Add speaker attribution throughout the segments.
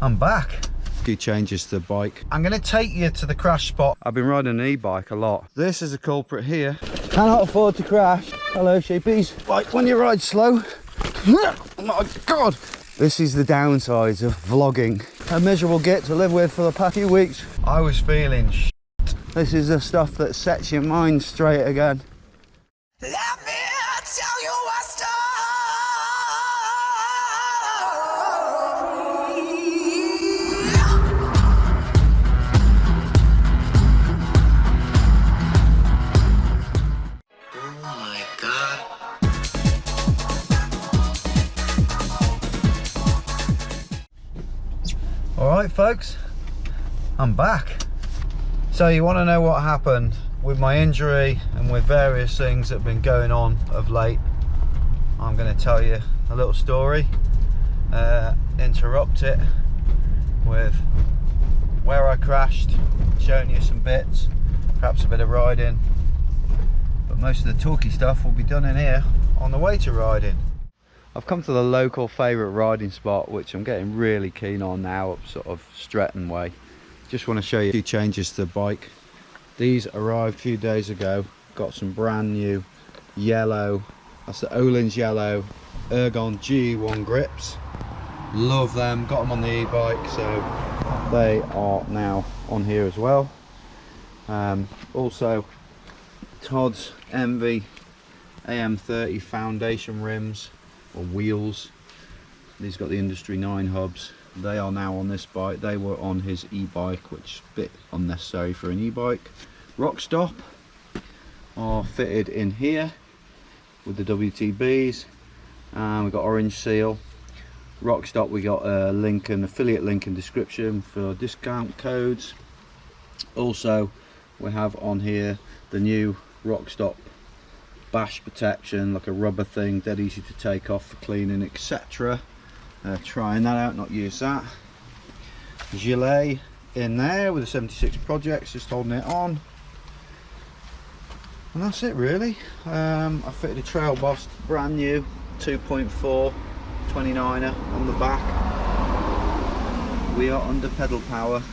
Speaker 1: I'm back.
Speaker 2: A few changes to the bike.
Speaker 1: I'm going to take you to the crash spot.
Speaker 2: I've been riding an e-bike a lot. This is a culprit here.
Speaker 1: Cannot afford to crash. Hello, sheepies.
Speaker 2: Like when you ride slow. Oh my God. This is the downsides of vlogging.
Speaker 1: A miserable git to live with for the past few weeks. I was feeling shit.
Speaker 2: This is the stuff that sets your mind straight again.
Speaker 3: Let me tell you a story. Oh my God.
Speaker 1: All right, folks, I'm back. So you want to know what happened with my injury and with various things that have been going on of late? I'm going to tell you a little story, interrupt it with where I crashed, showing you some bits, perhaps a bit of riding, but most of the talky stuff will be done in here on the way to riding.
Speaker 2: I've come to the local favourite riding spot, which I'm getting really keen on now, up sort of Stretton way. Just want to show you a few changes to the bike. These arrived a few days ago. Got some brand new yellow, that's the Öhlins yellow Ergon G1 grips. Love them, got them on the e-bike, so they are now on here as well. Also Todd's Envy AM30 foundation rims or wheels. These got the Industry 9 hubs. They are now on this bike. They were on his e-bike, which is a bit unnecessary for an e-bike. Rock stop are fitted in here with the WTBs, and we've got orange seal. Rock stop, we got a link, an affiliate link in description for discount codes. Also we have on here the new rock stop bash protection, like a rubber thing, dead easy to take off for cleaning, etc. Trying that out, not use that. Gilet in there with the 76 projects, just holding it on, and that's it really. I fitted a Trail Boss brand new 2.4 29er on the back. We are under pedal power.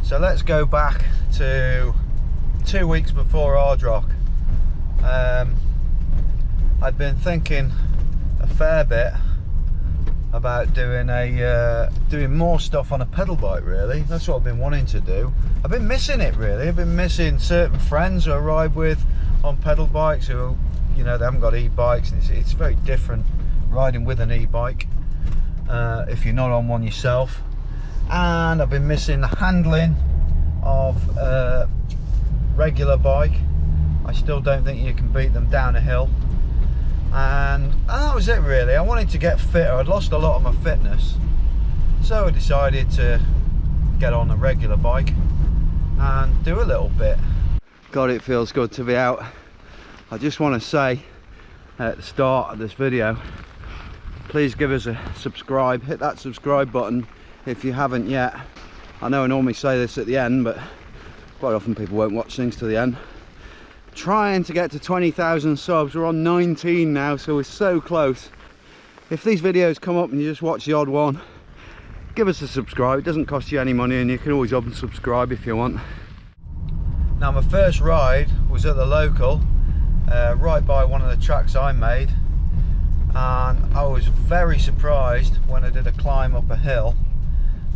Speaker 1: So let's go back to 2 weeks before Ardrock. I've been thinking a fair bit about doing more stuff on a pedal bike. Really, that's what I've been wanting to do. I've been missing it really. I've been missing certain friends who I ride with on pedal bikes who, you know, they haven't got e-bikes, and it's very different riding with an e-bike if you're not on one yourself. And I've been missing the handling of a regular bike. I still don't think you can beat them down a hill. And that was it really. I wanted to get fitter. I'd lost a lot of my fitness, so I decided to get on a regular bike and do a little bit.
Speaker 2: God, it feels good to be out. I just want to say at the start of this video, please give us a subscribe. Hit that subscribe button if you haven't yet. I know I normally say this at the end, but quite often people won't watch things to the end. Trying to get to 20,000 subs. We're on 19 now, so we're so close. If these videos come up and you just watch the odd one, give us a subscribe. It doesn't cost you any money, and you can always unsubscribe if you want.
Speaker 1: Now my first ride was at the local, right by one of the tracks I made, and I was very surprised when I did a climb up a hill,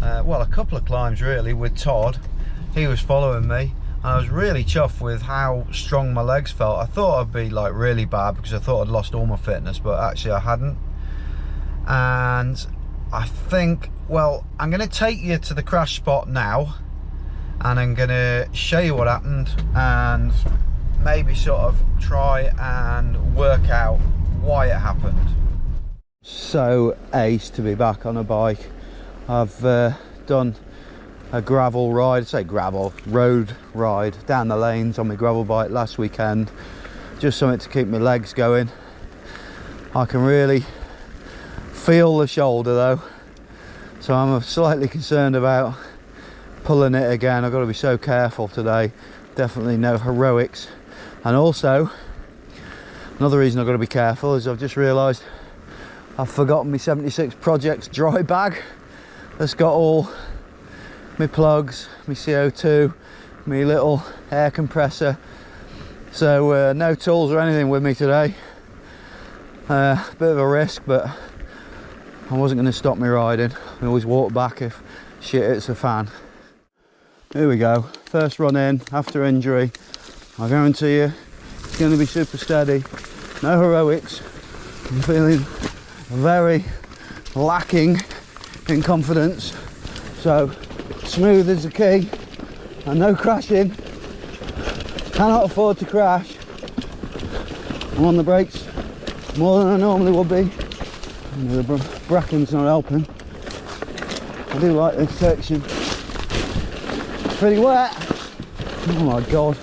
Speaker 1: well, a couple of climbs really, with Todd. He was following me, and I was really chuffed with how strong my legs felt. I thought I'd be like really bad because I thought I'd lost all my fitness, but actually I hadn't. And I think, well, I'm going to take you to the crash spot now, and I'm going to show you what happened and maybe sort of try and work out why it happened.
Speaker 2: So ace to be back on a bike. I've done a gravel ride, say gravel, road ride down the lanes on my gravel bike last weekend. Just something to keep my legs going. I can really feel the shoulder though, so I'm slightly concerned about pulling it again. I've got to be so careful today. Definitely no heroics. And also another reason I've got to be careful is I've just realised I've forgotten my 76 Projects dry bag
Speaker 1: that's got all my plugs, my CO2, my little air compressor. So no tools or anything with me today. Bit of a risk, but I wasn't going to stop me riding. I always walk back if shit hits the fan. Here we go, first run in after injury. I guarantee you it's going to be super steady, no heroics. I'm feeling very lacking in confidence, so smooth is the key and no crashing. Cannot afford to crash. I'm on the brakes more than I normally would be. The bracken's not helping. I do like this section. Pretty wet. Oh my god.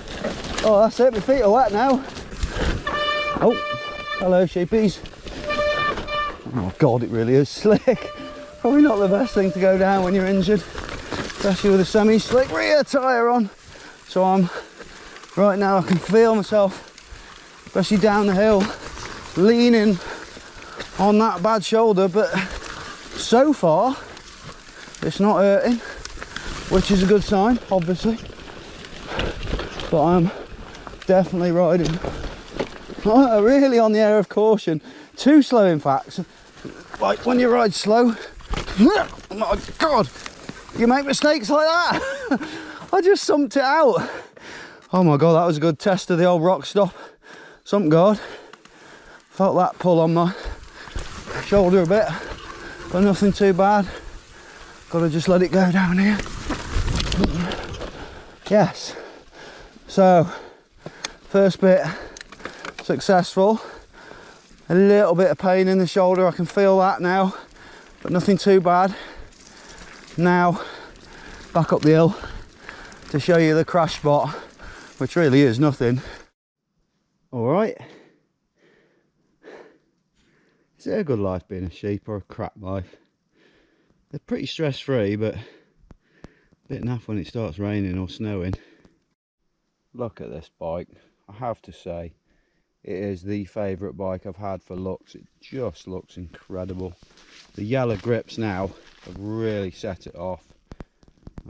Speaker 1: Oh, that's it, my feet are wet now. Oh, hello sheepies. Oh god, it really is slick. Probably not the best thing to go down when you're injured, especially with a semi-slick rear tyre on. So right now I can feel myself, especially down the hill, leaning on that bad shoulder, but so far it's not hurting, which is a good sign, obviously. But I'm definitely riding really on the air of caution. Too slow, in fact. Like when you ride slow, oh my god, you make mistakes like that. I just sumped it out. Oh my god, that was a good test of the old rock stop. Sump guard. Felt that pull on my shoulder a bit, but nothing too bad. Gotta just let it go down here. Yes. So, first bit successful. A little bit of pain in the shoulder, I can feel that now, but nothing too bad. Now, back up the hill to show you the crash spot, which really is nothing. All right. Is it a good life being a sheep or a crap life? They're pretty stress-free, but a bit naff when it starts raining or snowing. Look at this bike. I have to say, it is the favourite bike I've had for looks. It just looks incredible. The yellow grips now have really set it off.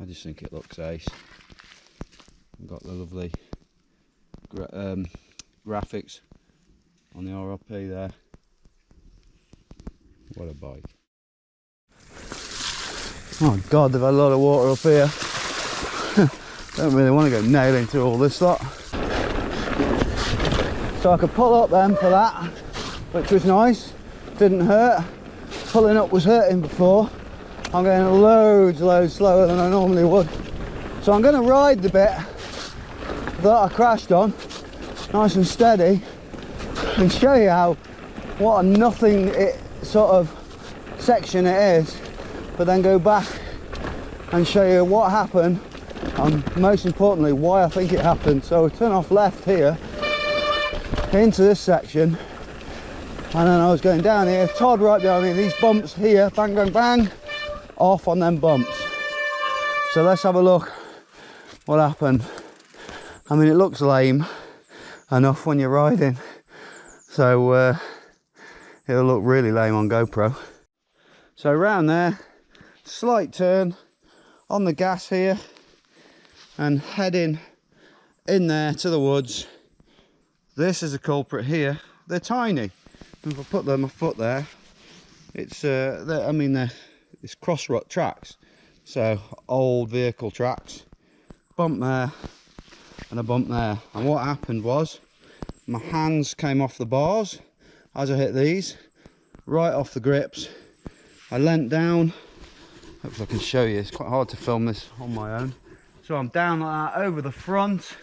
Speaker 1: I just think it looks ace. I've got the lovely graphics on the RRP there. What a bike. Oh god, they've had a lot of water up here. Don't really want to go nailing through all this lot. So I could pull up then for that, which was nice, didn't hurt. Pulling up was hurting before. I'm going loads slower than I normally would. So I'm going to ride the bit that I crashed on, nice and steady, and show you what a nothing sort of section it is, but then go back and show you what happened, and most importantly why I think it happened. So we turn off left here into this section, and then I was going down here, Todd right behind me, these bumps here, bang bang bang, off on them bumps. So let's have a look what happened. I mean, it looks lame enough when you're riding, so it'll look really lame on GoPro. So around there, slight turn on the gas here and heading in there to the woods. This is a culprit here. They're tiny. If I put my foot there, it's it's cross rut tracks, so old vehicle tracks. Bump there and a bump there, and what happened was my hands came off the bars as I hit these, right off the grips. I leant down. Hopefully I can show you. It's quite hard to film this on my own. So I'm down like that over the front,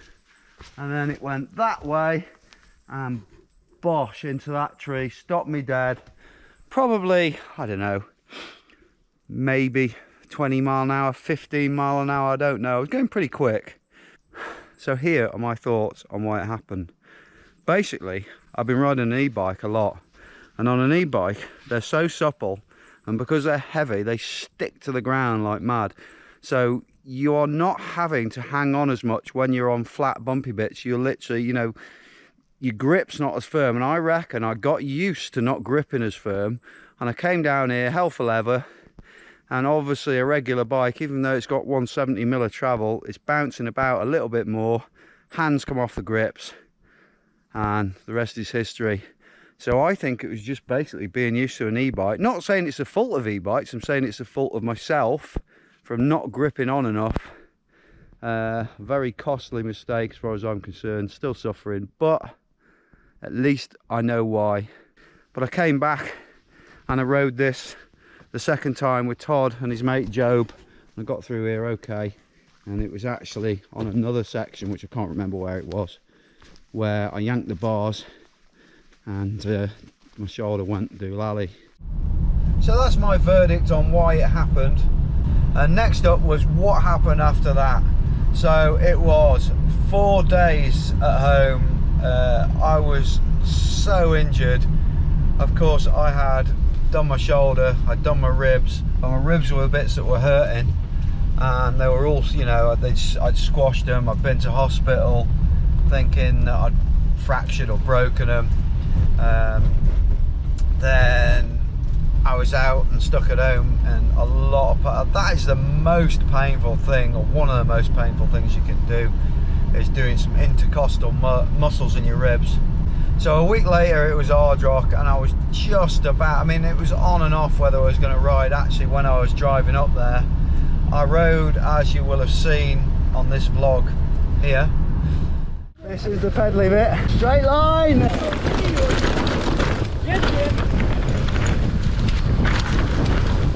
Speaker 1: and then it went that way and bosh into that tree, stopped me dead. Probably, I don't know, maybe 20 mile an hour, 15 mile an hour, I don't know. I was going pretty quick. So here are my thoughts on why it happened. Basically, I've been riding an e-bike a lot, and on an e-bike they're so supple, and because they're heavy they stick to the ground like mad. So you are not having to hang on as much when you're on flat bumpy bits. You're literally, you know, your grip's not as firm, and I reckon I got used to not gripping as firm, and I came down here hell for leather
Speaker 2: And obviously a regular bike, even though it's got 170mm of travel, it's bouncing about a little bit more, hands come off the grips, and the rest is history. So I think it was just basically being used to an e-bike. Not saying it's the fault of e-bikes, I'm saying it's the fault of myself from not gripping on enough. Very costly mistake as far as I'm concerned, still suffering, but at least I know why. But I came back and I rode this the second time with Todd and his mate Job, and I got through here okay. And it was actually on another section, which I can't remember where it was, where I yanked the bars and my shoulder went doolally. So that's my verdict on why it happened. And next up was what happened after that. So it was 4 days at home. I was so injured. Of course, I had done my shoulder, I'd done my ribs, and my ribs were the bits that were hurting, and they were all, you know, I'd squashed them. I'd been to hospital thinking that I'd fractured or broken them. Then I was out and stuck at home, and a lot of that is the most painful thing, or one of the most painful things you can do, is doing some intercostal muscles in your ribs. So a week later it was hard rock, and I was just about, I mean, it was on and off whether I was going to ride. Actually, when I was driving up there, I rode, as you will have seen on this vlog here. This is the pedally bit. Straight line!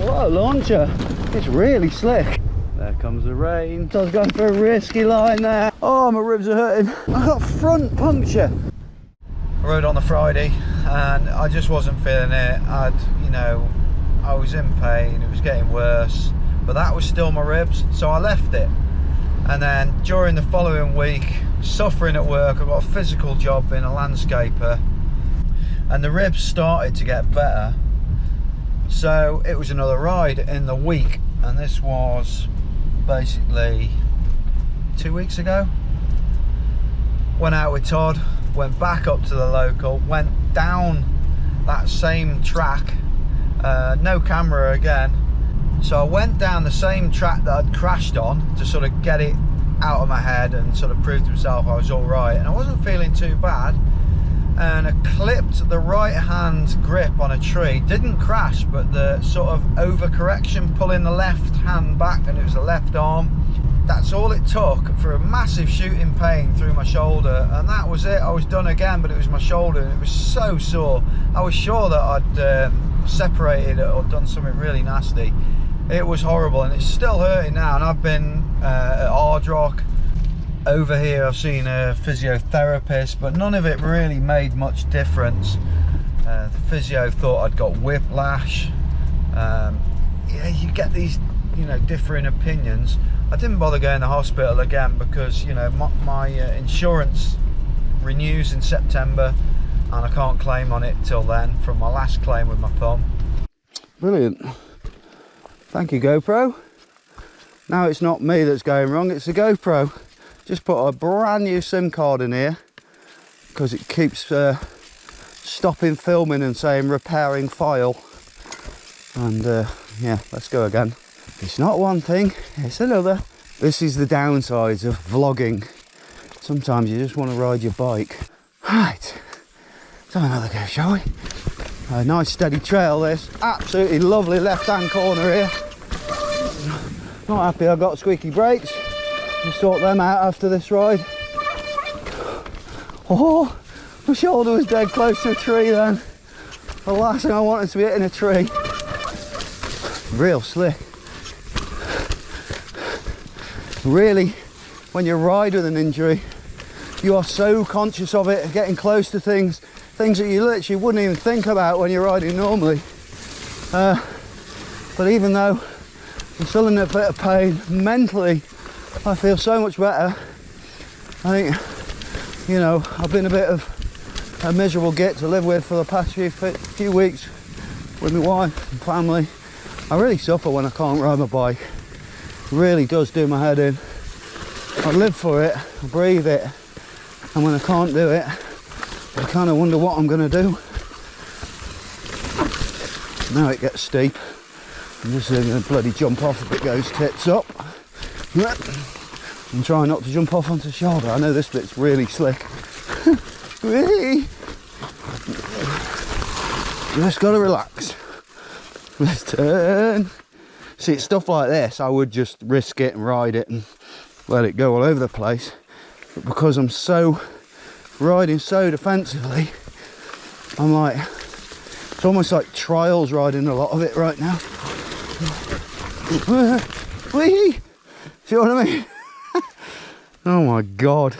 Speaker 2: What a launcher! It's really slick. There comes the rain. So I was going for a risky line there. Oh, my ribs are hurting. I got front puncture. I rode on the Friday and I just wasn't feeling it. You know, I was in pain, it was getting worse, but that was still my ribs, so I left it. And then during the following week, suffering at work, I got a physical job being a landscaper, and the ribs started to get better. So it was another ride in the week, and this was basically 2 weeks ago. Went out with Todd, went back up to the local, went down that same track, no camera again. So I went down the same track that I'd crashed on to sort of get it out of my head and sort of prove to myself I was all right, and I wasn't feeling too bad. And I clipped the right hand grip on a tree, didn't crash, but the sort of overcorrection pulling the left hand back, and it was the left arm. That's all it took for a massive shooting pain through my shoulder, and that was it. I was done again, but it was my shoulder, and it was so sore. I was sure that I'd separated it or done something really nasty. It was horrible, and it's still hurting now. And I've been at Ardrock. Over here I've seen a physiotherapist, but none of it really made much difference. The physio thought I'd got whiplash. Yeah, you get these, you know, differing opinions. I didn't bother going to the hospital again because, you know, my insurance renews in September, and I can't claim on it till then from my last claim with my thumb. Brilliant. Thank you, GoPro. Now it's not me that's going wrong, it's the GoPro. Just put a brand new SIM card in here because it keeps stopping filming and saying repairing file. And yeah, let's go again. It's not one thing, it's another. This is the downsides of vlogging. Sometimes you just want to ride your bike. Right, let's have another go, shall we? A nice steady trail this. Absolutely lovely left-hand corner here. Not happy I've got squeaky brakes. We'll sort them out after this ride. Oh, my shoulder was dead close to a tree then. The last thing I wanted to be hitting a tree. Real slick. Really, when you ride with an injury, you are so conscious of it, getting close to things that you literally wouldn't even think about when you're riding normally. But even though I'm still in a bit of pain, mentally I feel so much better. I think, you know, I've been a bit of a miserable git to live with for the past few weeks with my wife and family. I really suffer when I can't ride my bike. It really does do my head in. I live for it, I breathe it, and when I can't do it, I kind of wonder what I'm going to do. Now it gets steep. I'm just going to bloody jump off if it goes tits up. And try not to jump off onto the shoulder. I know this bit's really slick. Whee! Just gotta relax. Let's turn. See, it's stuff like this, I would just risk it and ride it and let it go all over the place. But because I'm riding so defensively, I'm like, it's almost like trials riding a lot of it right now. Whee! See what I mean? Oh my god.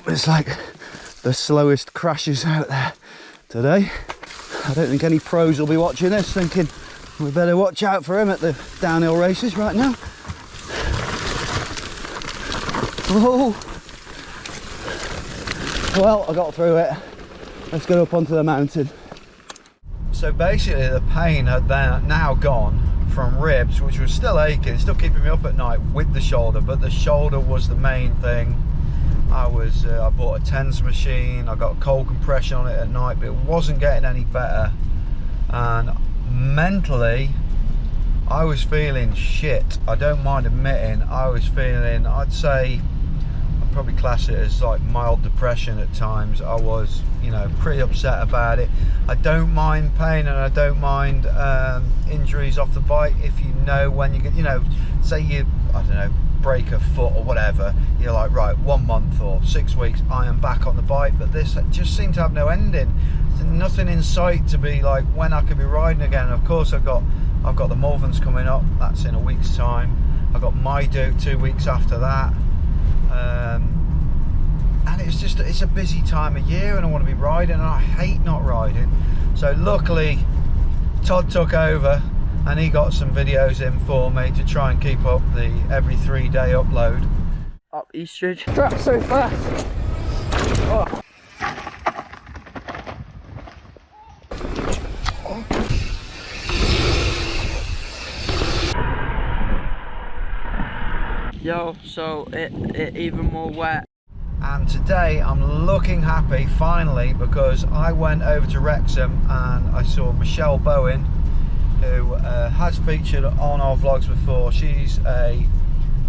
Speaker 2: It's like the slowest crashes out there today. I don't think any pros will be watching this thinking we better watch out for him at the downhill races right now. Oh. Well, I got through it. Let's go up onto the mountain.
Speaker 1: So basically the pain had then now gone from ribs, which was still aching, still keeping me up at night with the shoulder, but the shoulder was the main thing. I bought a TENS machine, I got cold compression on it at night, but it wasn't getting any better. And mentally, I was feeling shit. I don't mind admitting, I was feeling, I'd say, I'd probably class it as like mild depression at times. I was, you know, pretty upset about it. I don't mind pain and I don't mind injuries off the bike. If you know when you get, you know, say you, I don't know, break a foot or whatever, you're like, right, 1 month or 6 weeks, I am back on the bike. But this just seemed to have no ending. There's nothing in sight to be like when I could be riding again. And of course I've got the Malverns coming up, that's in a week's time. I've got my do 2 weeks after that. And it's a busy time of year and I want to be riding and I hate not riding. So luckily Todd took over and he got some videos in for me to try and keep up the every 3-day upload.
Speaker 4: Up Eastridge. Drop so fast. Oh. Yo, so it even more wet.
Speaker 1: And today I'm looking happy finally because I went over to Wrexham and I saw Michelle Bowen, who has featured on our vlogs before. She's a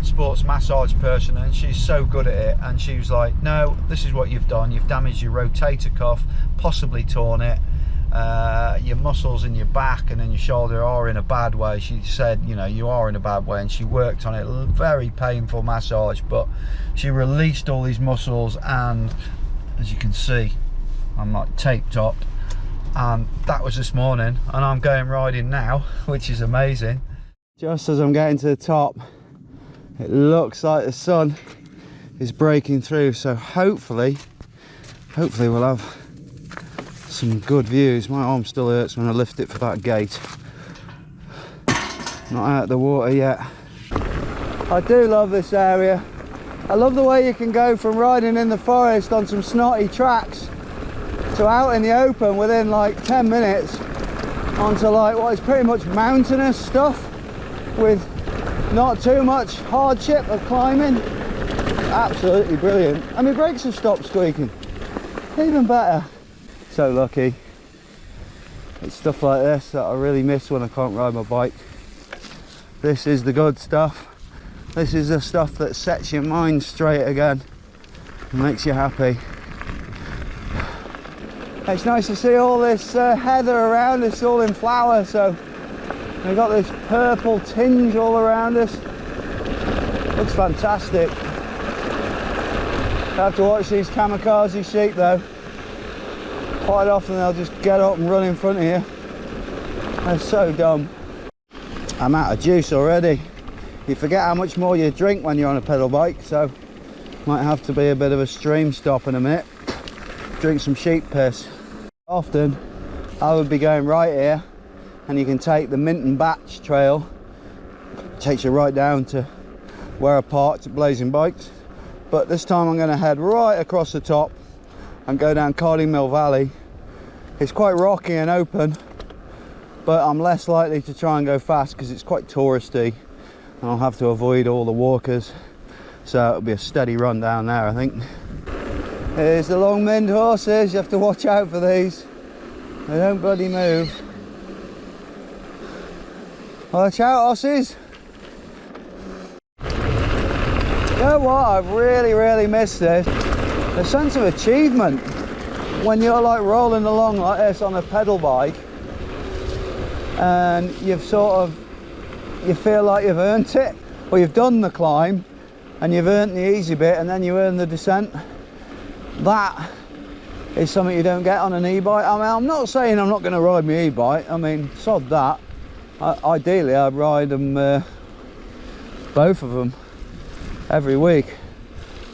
Speaker 1: sports massage person and she's so good at it, and she was like, no, this is what you've done, you've damaged your rotator cuff, possibly torn it, your muscles in your back and in your shoulder are in a bad way. She said, you know, you are in a bad way, and she worked on it. Very painful massage, but she released all these muscles, and as you can see, I'm like taped up. And that was this morning, and I'm going riding now, which is amazing.
Speaker 2: Just as I'm getting to the top, it looks like the sun is breaking through, so hopefully we'll have some good views. My arm still hurts when I lift it for that gate. Not out of the water yet. I do love this area. I love the way you can go from riding in the forest on some snotty tracks to out in the open within like 10 minutes onto like what is pretty much mountainous stuff with not too much hardship of climbing. Absolutely brilliant. And my brakes have stopped squeaking. Even better. So lucky. It's stuff like this that I really miss when I can't ride my bike. This is the good stuff. This is the stuff that sets your mind straight again and makes you happy. It's nice to see all this heather around us, all in flower, so we've got this purple tinge all around us. Looks fantastic. I have to watch these kamikaze sheep though. Quite often they'll just get up and run in front of you. They're so dumb. I'm out of juice already. You forget how much more you drink when you're on a pedal bike, so might have to be a bit of a stream stop in a minute. Drink some sheep piss. Often I would be going right here, and you can take the Minton Batch trail. It takes you right down to where I parked at Blazing Bikes. But this time I'm going to head right across the top and go down Carding Mill Valley. It's quite rocky and open, but I'm less likely to try and go fast because it's quite touristy and I'll have to avoid all the walkers. So it'll be a steady run down there, I think. Here's the long Mind horses. You have to watch out for these. They don't bloody move.
Speaker 1: Watch out, Aussies. You know what, I've really missed this. The sense of achievement when you're like rolling along like this on a pedal bike and you've you feel like you've earned it, or you've done the climb and you've earned the easy bit and then you earn the descent. That is something you don't get on an e-bike. I mean, I'm not saying I'm not going to ride my e-bike. I mean, sod that. Ideally I'd ride them, both of them every week.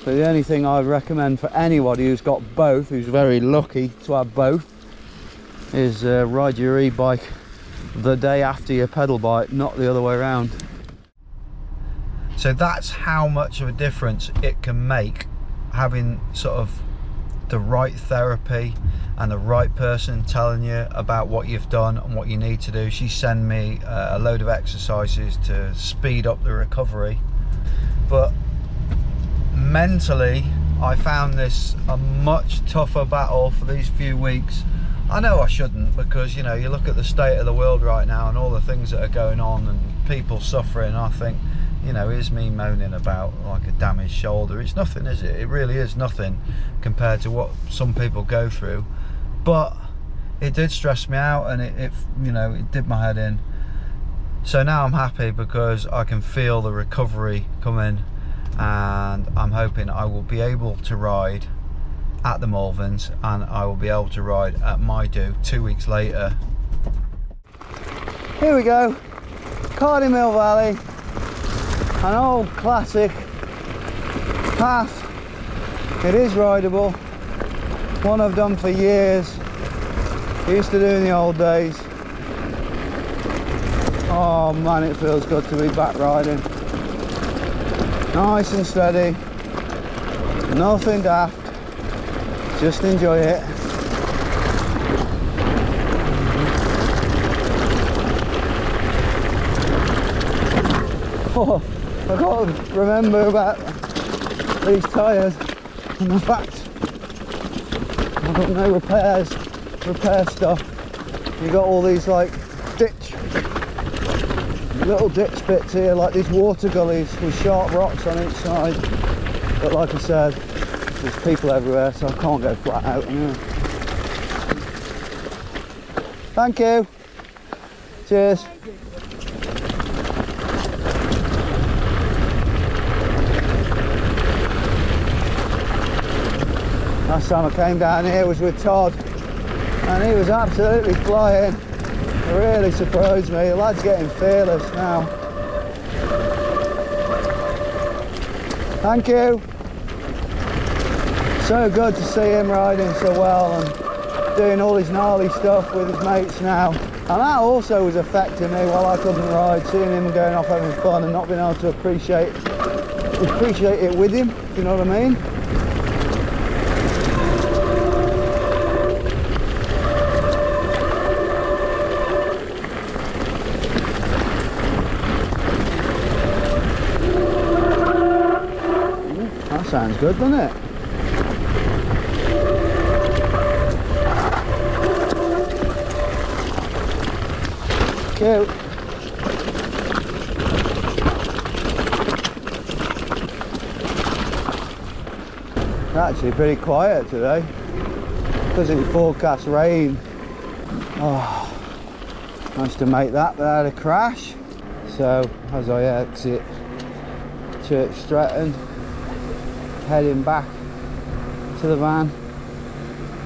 Speaker 1: But the only thing I'd recommend for anybody who's got both, who's very lucky to have both, is ride your e-bike the day after your pedal bike, not the other way around. So that's how much of a difference it can make, having sort of the right therapy and the right person telling you about what you've done and what you need to do. She sent me a load of exercises to speed up the recovery, but mentally I found this a much tougher battle for these few weeks. I know I shouldn't, because you know, you look at the state of the world right now and all the things that are going on and people suffering. I think, you know, here's me moaning about like a damaged shoulder. It's nothing, is it? It really is nothing compared to what some people go through. But it did stress me out, and it you know, it did my head in. So now I'm happy because I can feel the recovery coming, and I'm hoping I will be able to ride at the Malverns, and I will be able to ride at my do 2 weeks later. Here we go, Cardy Mill Valley, an old classic path. It is rideable, one I've done for years. I used to do in the old days. Oh man, it feels good to be back riding. Nice and steady, nothing daft, just enjoy it. Oh, I got to remember about these tyres and the fact I've got no repair stuff. You got all these like little ditch bits here, like these water gullies with sharp rocks on each side. But like I said, there's people everywhere, so I can't go flat out anyway. Thank you. Cheers. Last time I came down here was with Todd, and he was absolutely flying. It really surprised me. The lad's getting fearless now. Thank you. So good to see him riding so well and doing all his gnarly stuff with his mates now. And that also was affecting me while I couldn't ride, seeing him going off having fun and not being able to appreciate it with him, if you know what I mean. Sounds good, doesn't it? Cute. It's actually pretty quiet today because of the forecast rain. Oh, nice to make that without a crash. So as I exit Church Stretton, heading back to the van,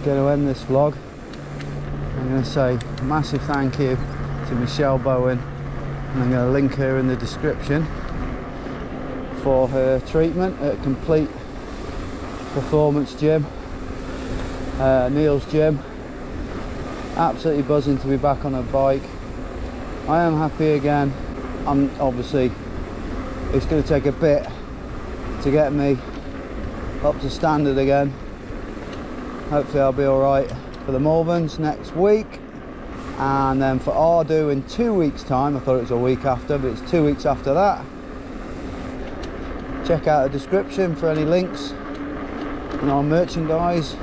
Speaker 1: going to end this vlog. I'm going to say a massive thank you to Michelle Bowen, and I'm going to link her in the description for her treatment at Complete Performance Gym, Neil's gym. Absolutely buzzing to be back on a bike. I am happy again. I'm obviously, it's going to take a bit to get me up to standard again. Hopefully I'll be alright for the Malverns next week, and then for Ardu in 2 weeks time. I thought it was a week after, but it's 2 weeks after that. Check out the description for any links and our merchandise.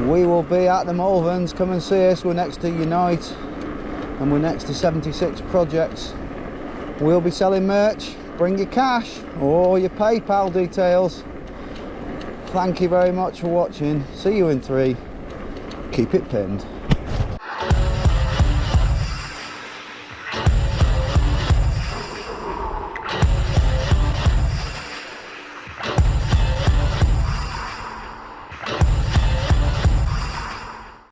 Speaker 1: We will be at the Malverns. Come and see us. We're next to Unite
Speaker 2: and we're next to 76 projects. We'll be selling merch. Bring your cash or your PayPal details. Thank you very much for watching. See you in 3. Keep it pinned.